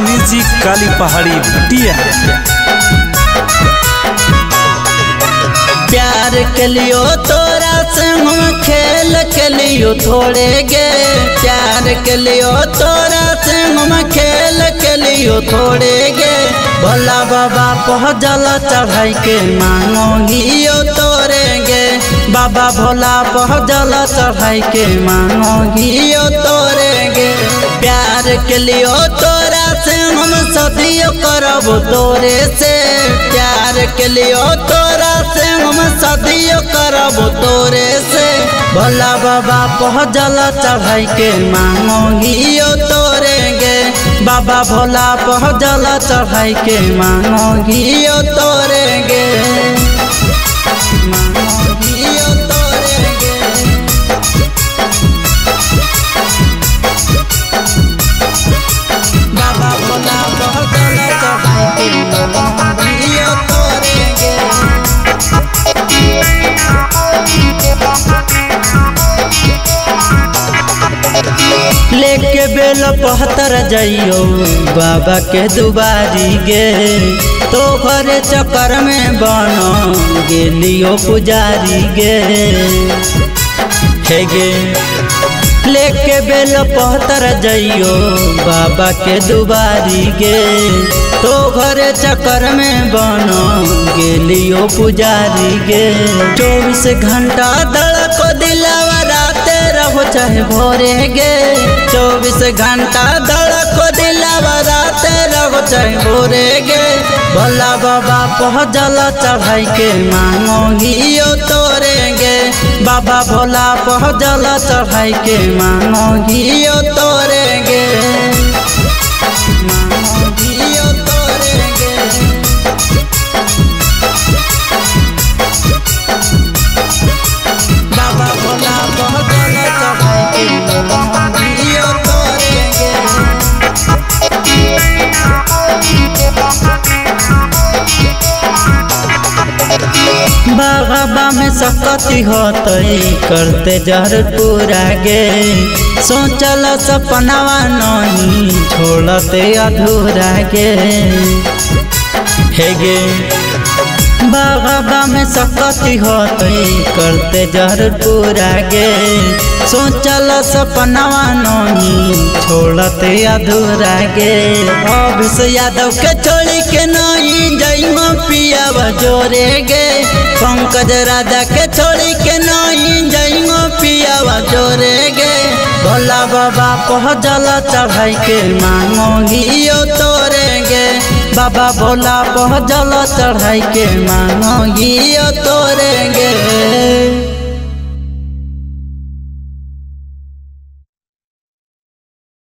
Music काली पहाड़ी टिया। प्यार के लियो तोरा से हम खेल के लियो थोड़े गे। प्यार के लियो तोरा से हम खेल के लियो थोड़े गे। भोला बाबा पहुँचल चढ़ाई के मांगोगियो तोरे गे। बाबा भोला पहुँचल चढ़ाई के मांगोगियो तोरे गे। प्यार के लियो तोरा से हम सदियों करब तोरे से। प्यार के लियो तोरा से हम सदियों करब तोरे से। भोला बाबा पहुँचल चढ़ाई के मांगोगियो तोरे गे। बाबा भोला पहुँचल चढ़ाई के मांगोगियो तोरे गे। मांगोगियो तोरे गे। बाबा भोला पहुँचल चढ़ाई के मांगोगियो तोरे गे। लेके बेल पहतर जाइयो बाबा के दुबारी गे। तो घरे चक्कर में बनो गेलियो पुजारी गे। हे गे लेके बेल पहतर जाइयो बाबा के दुबारी गे। तो घरे चक्कर में बनो गेलियो पुजारी गे। 24 घंटा धड़को दिलावा राते रहो चाहे भोरे गे। 24 घंटा धड़को दिलावा राते रहो चाहे भोरे गे। भोला बाबा पहुँचल चढ़ाई के मांगोगियो तोरे गे। बाबा भोला पहुँचल चढ़ाई के मांगोगियो तोरे गे। मांगोगियो तोरे गे। बाबा भोला पहुँचल चढ़ाई के मांगोगियो तोरे गे। बाबा में सकती होतई करते जहर पूरा गे। सोचल सपनावा नहीं छोड़ते अधूरा गे। हे गे बाबा में सकती होतई करते जहर पूरा गे। सोचल सपनावा नहीं छोड़ते अधूरा गे। अभिष यादव के छोड़ी के नहीं जइमा पिया जोरे गे। पंकज राजा के छोड़ी के नहीं जइमा पिया जोरे गे। भोला बाबा पहुँचल चढ़ाई के मांगोगियो तोरे गे। बाबा भोला पहुँचल चढ़ाई के मांगोगी।